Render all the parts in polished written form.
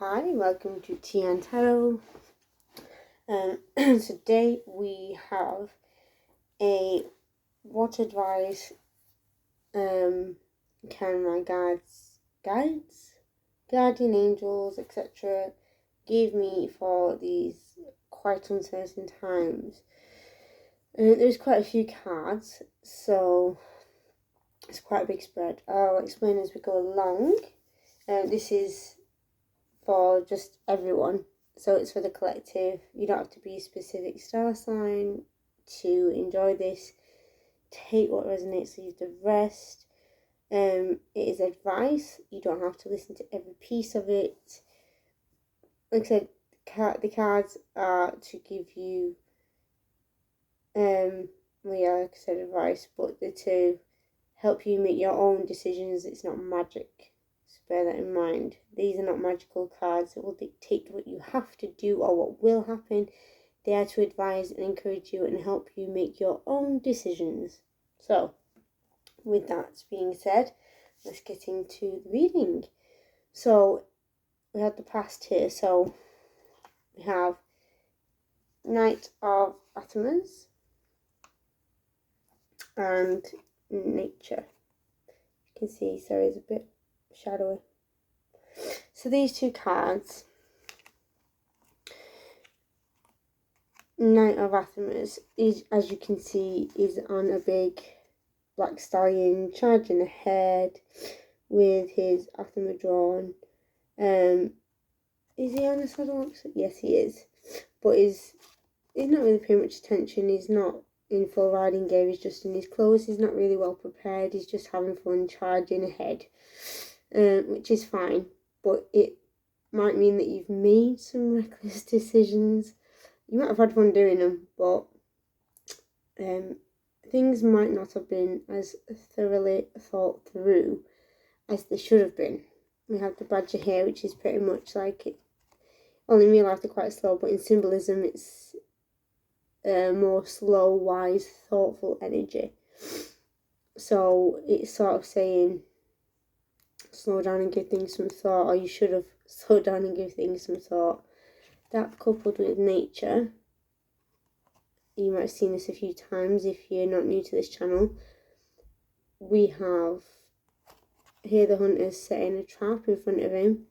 Hi, welcome to Tea and Tarot. Today we have a what advice can my guardian angels, etc. give me for these quite uncertain times. There's quite a few cards, so it's quite a big spread. I'll explain as we go along. This is for just everyone, so it's for the collective. You don't have to be a specific star sign to enjoy this. Take what resonates, leave the rest. It is advice. You don't have to listen to every piece of it. Like I said, the cards are to give you like I said, advice, but they're to help you make your own decisions. It's not magic. Bear that in mind. These are not magical cards that will dictate what you have to do or what will happen. They are to advise and encourage you and help you make your own decisions. So, with that being said, let's get into the reading. So, we have the past here. So, we have Knight of Atos and Nature. You can see, sorry, it's a bit shadowy. So these two cards, Knight of Atos, is, as you can see, is on a big black stallion charging ahead with his Athema drawn. Is he on a saddle? Yes, he is. But he's not really paying much attention. He's not in full riding gear. He's just in his clothes. He's not really well prepared. He's just having fun charging ahead, which is fine. But it might mean that you've made some reckless decisions. You might have had fun doing them, but things might not have been as thoroughly thought through as they should have been. We have the badger here, which is pretty much like it. Only in real life they're quite slow, but in symbolism it's more slow, wise, thoughtful energy. So it's sort of saying, slow down and give things some thought, or you should have slowed down and give things some thought. That coupled with Nature, you might have seen this a few times if you're not new to this channel. We have here the hunter's setting a trap in front of him,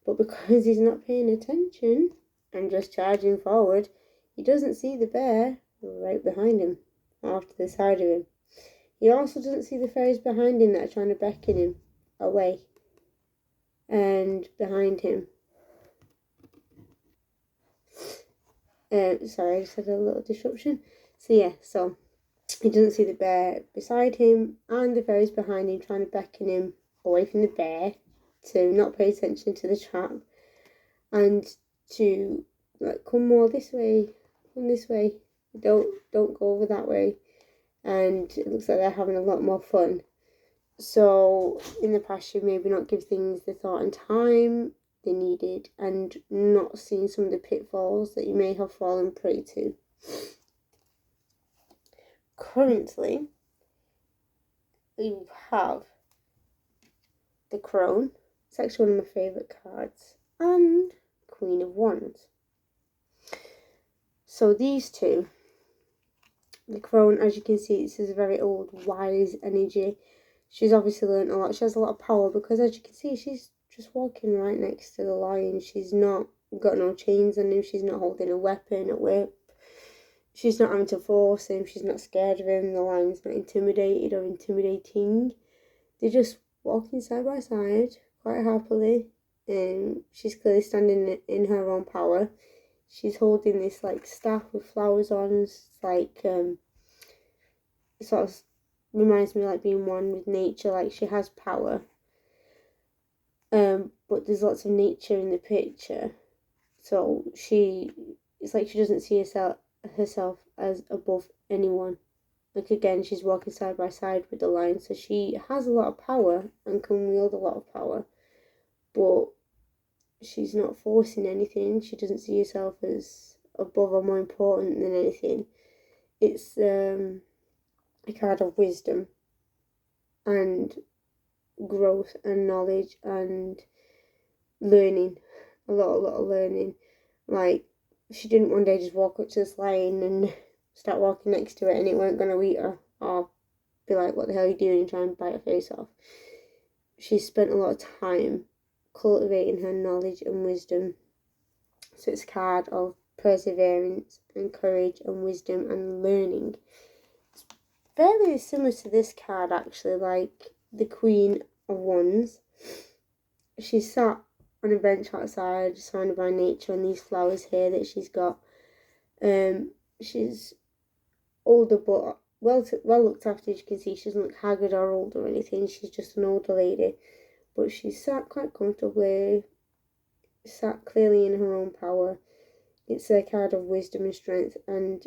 but because he's not paying attention and just charging forward, he doesn't see the bear right behind him, off to the side of him. He also doesn't see the fairies behind him that are trying to beckon him away. And behind him, sorry, I just had a little disruption. So yeah, so he doesn't see the bear beside him and the fairies behind him trying to beckon him away from the bear, to not pay attention to the trap and to like come more this way, come this way, don't go over that way. And it looks like they're having a lot more fun. So in the past, you maybe not give things the thought and time they needed, and not seeing some of the pitfalls that you may have fallen prey to. Currently, we have the Crone. It's actually one of my favourite cards, and Queen of Wands. So these two, the Crone, as you can see, this is a very old, wise energy. She's obviously learned a lot. She has a lot of power because, as you can see, she's just walking right next to the lion. She's not got no chains on him. She's not holding a weapon, a whip. She's not having to force him. She's not scared of him. The lion's not intimidated or intimidating. They're just walking side by side quite happily. She's clearly standing in her own power. She's holding this like staff with flowers on. It's like sort of reminds me of like being one with nature. Like she has power, but there's lots of nature in the picture. So it's like she doesn't see herself as above anyone. Like again, she's walking side by side with the lion, so she has a lot of power and can wield a lot of power, but she's not forcing anything. She doesn't see herself as above or more important than anything. It's a card of wisdom and growth and knowledge and learning a lot of learning. Like, she didn't one day just walk up to this lion and start walking next to it and it weren't going to eat her or be like, what the hell are you doing, and try and bite her face off. She spent a lot of time cultivating her knowledge and wisdom. So it's a card of perseverance and courage and wisdom and learning. It's fairly similar to this card actually, like the Queen of Wands. She sat on a bench outside, surrounded by nature and these flowers here that she's got. She's older but well looked after. As you can see, she doesn't look haggard or old or anything. She's just an older lady, but she sat quite comfortably, sat clearly in her own power. It's a card of wisdom and strength and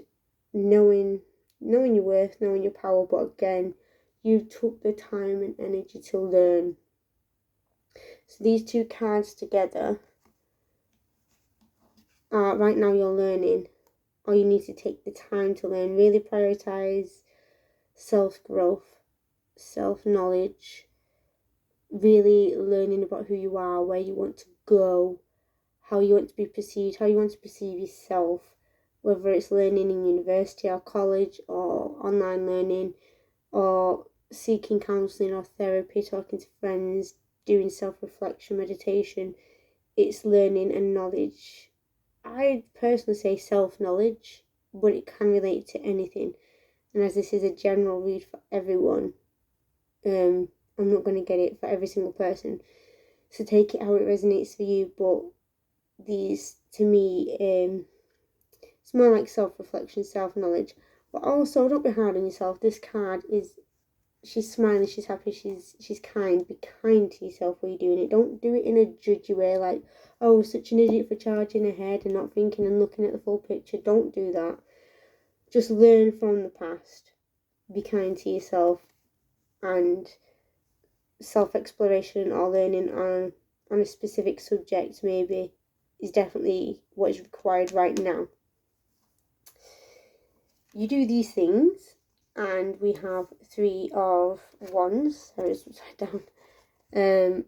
knowing your worth, knowing your power. But again, you took the time and energy to learn. So these two cards together are, right now you're learning, or you need to take the time to learn. Really prioritize self-growth, self-knowledge, really learning about who you are, where you want to go, how you want to be perceived, how you want to perceive yourself, whether it's learning in university or college or online learning or seeking counselling or therapy, talking to friends, doing self-reflection, meditation. It's learning and knowledge. I personally say self-knowledge, but it can relate to anything. And as this is a general read for everyone, I'm not going to get it for every single person. So take it how it resonates for you, but these, to me, it's more like self-reflection, self-knowledge. But also, don't be hard on yourself. This card is, she's smiling, she's happy, she's kind. Be kind to yourself while you're doing it. Don't do it in a judgy way, like, oh, such an idiot for charging ahead and not thinking and looking at the full picture. Don't do that. Just learn from the past. Be kind to yourself, and self-exploration or learning on a specific subject maybe is definitely what is required right now. You do these things, and we have 3 of Wands. Sorry, it's upside down.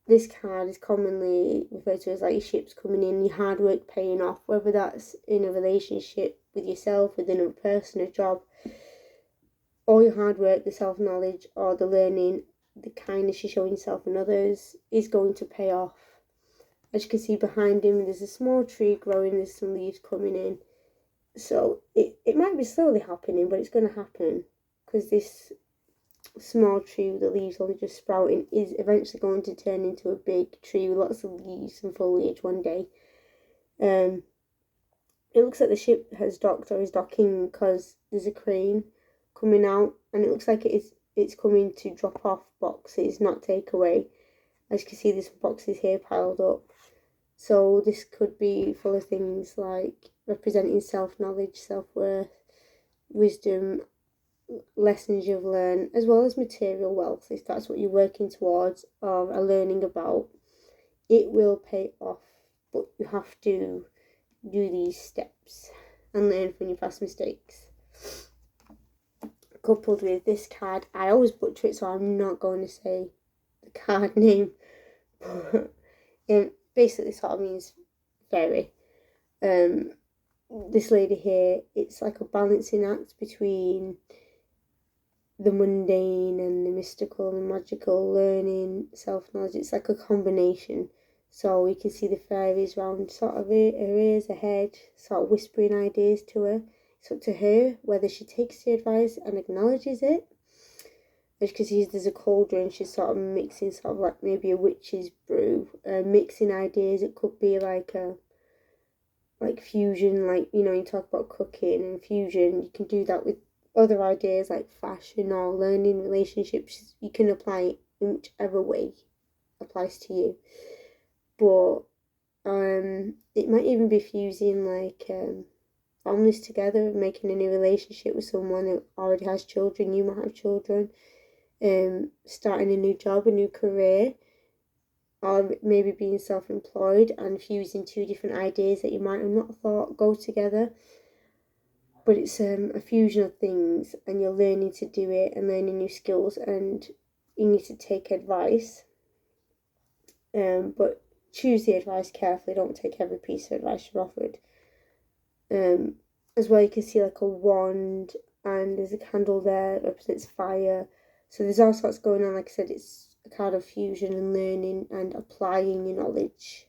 This card is commonly referred to as like your ships coming in, your hard work paying off, whether that's in a relationship with yourself, with another person, a job. All your hard work, the self-knowledge or the learning, the kindness you're showing yourself and others is going to pay off. As you can see behind him, there's a small tree growing, there's some leaves coming in. So it might be slowly happening, but it's going to happen, because this small tree with the leaves only just sprouting is eventually going to turn into a big tree with lots of leaves and foliage one day. It looks like the ship has docked or is docking because there's a crane coming out, and it looks like it's coming to drop off boxes, not take away. As you can see, there's some boxes here piled up. So this could be full of things like representing self-knowledge, self-worth, wisdom, lessons you've learned, as well as material wealth. If that's what you're working towards or are learning about, it will pay off. But you have to do these steps and learn from your past mistakes. Coupled with this card, I always butcher it, so I'm not going to say the card name, but it basically sort of means fairy. This lady here, it's like a balancing act between the mundane and the mystical and magical, learning, self-knowledge. It's like a combination. So we can see the fairies around sort of her ears, her head, sort of whispering ideas to her. It's up to her whether she takes the advice and acknowledges it. As you can see, there's a cauldron. She's sort of mixing sort of like maybe a witch's brew, mixing ideas. It could be like a fusion, like, you know, you talk about cooking and fusion. You can do that with other ideas like fashion or learning, relationships. You can apply it in whichever way applies to you. But it might even be fusing like families together, making a new relationship with someone that already has children. You might have children. Starting a new job, a new career, or maybe being self-employed and fusing 2 different ideas that you might have not thought go together. But it's a fusion of things, and you're learning to do it and learning new skills, and you need to take advice. But choose the advice carefully. Don't take every piece of advice you're offered. As well, you can see like a wand, and there's a candle there that represents fire. So there's all sorts going on. Like I said, it's a card of fusion and learning and applying your knowledge.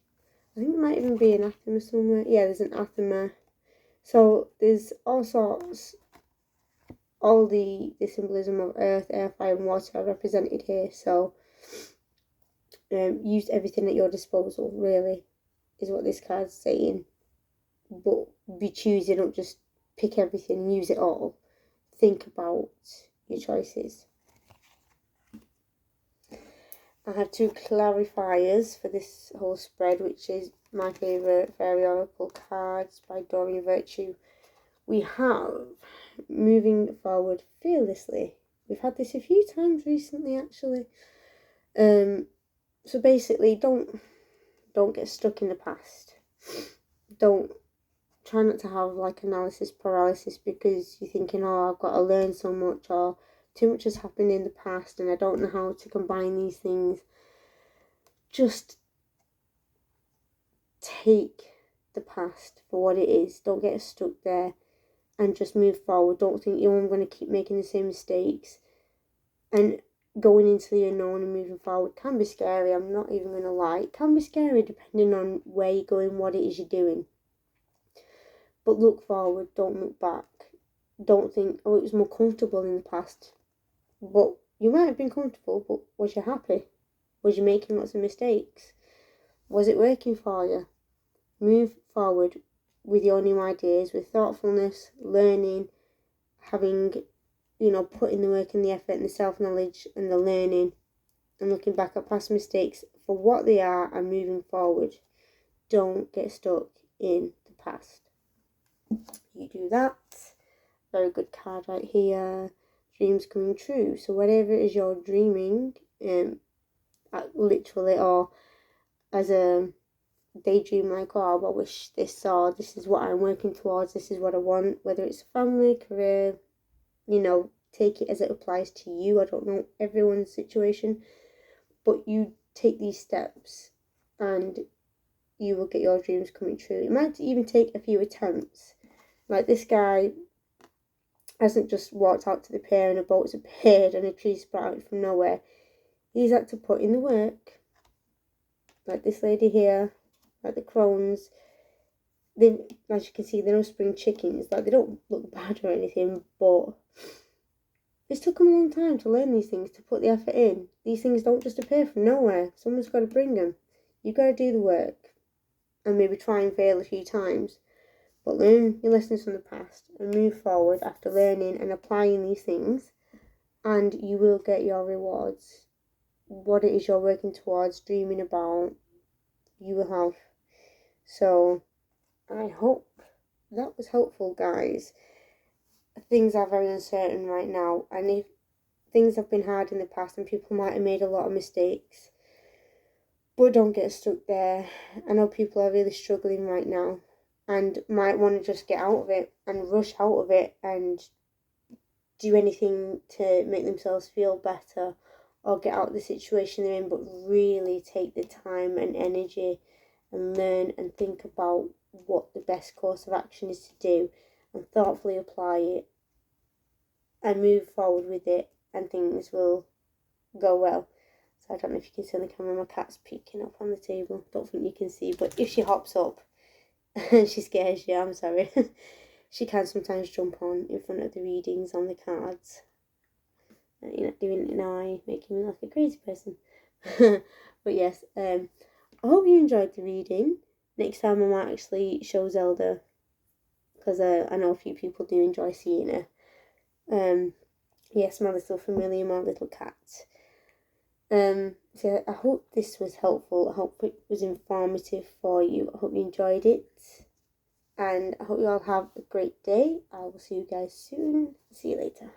I think there might even be an athema somewhere. Yeah, there's an athema. So there's all sorts. All the symbolism of earth, air, fire and water are represented here. So use everything at your disposal, really, is what this card's saying. But be choosy, don't just pick everything and use it all. Think about your choices. I have two clarifiers for this whole spread, which is my favourite Fairy Oracle cards by Doreen Virtue. We have moving forward fearlessly. We've had this a few times recently, actually. So basically, don't get stuck in the past. Try not to have like analysis paralysis because you're thinking, oh, I've got to learn so much, or too much has happened in the past and I don't know how to combine these things. Just take the past for what it is. Don't get stuck there and just move forward. Don't think, I'm going to keep making the same mistakes. And going into the unknown and moving forward can be scary. I'm not even going to lie. It can be scary depending on where you're going, what it is you're doing. But look forward, don't look back. Don't think, oh, it was more comfortable in the past. But you might have been comfortable, but was you happy? Was you making lots of mistakes? Was it working for you? Move forward with your new ideas, with thoughtfulness, learning, having, putting the work and the effort and the self-knowledge and the learning and looking back at past mistakes for what they are and moving forward. Don't get stuck in the past. You do that. Very good card right here. Dreams coming true. So whatever it is you're dreaming, literally, or as a daydream, like, oh, I wish this, or this is what I'm working towards, this is what I want, whether it's family, career, take it as it applies to you. I don't know everyone's situation, but you take these steps and you will get your dreams coming true. It might even take a few attempts. Like this guy hasn't just walked out to the pier and a boat's appeared and a tree sprouted from nowhere. He's had to put in the work. Like this lady here, like the Crones, they, as you can see, they're no spring chickens. Like, they don't look bad or anything, but it's took them a long time to learn these things, to put the effort in. These things don't just appear from nowhere. Someone's got to bring them. You've got to do the work and maybe try and fail a few times. But learn your lessons from the past and move forward after learning and applying these things, and you will get your rewards. What it is you're working towards, dreaming about, you will have. So I hope that was helpful, guys. Things are very uncertain right now, and if things have been hard in the past and people might have made a lot of mistakes, but don't get stuck there. I know people are really struggling right now and might want to just get out of it and rush out of it and do anything to make themselves feel better or get out of the situation they're in, but really take the time and energy and learn and think about what the best course of action is to do and thoughtfully apply it and move forward with it, and things will go well. So I don't know if you can see on the camera, my cat's peeking up on the table. Don't think you can see, but if she hops up and she scares you, I'm sorry. She can sometimes jump on in front of the readings on the cards. You're not doing it now, making me like a crazy person. But yes, I hope you enjoyed the reading. Next time I might actually show Zelda, because I know a few people do enjoy seeing her. Yes, my little familiar, my little cat. So I hope this was helpful. I hope it was informative for you. I hope you enjoyed it. And I hope you all have a great day. I will see you guys soon. See you later.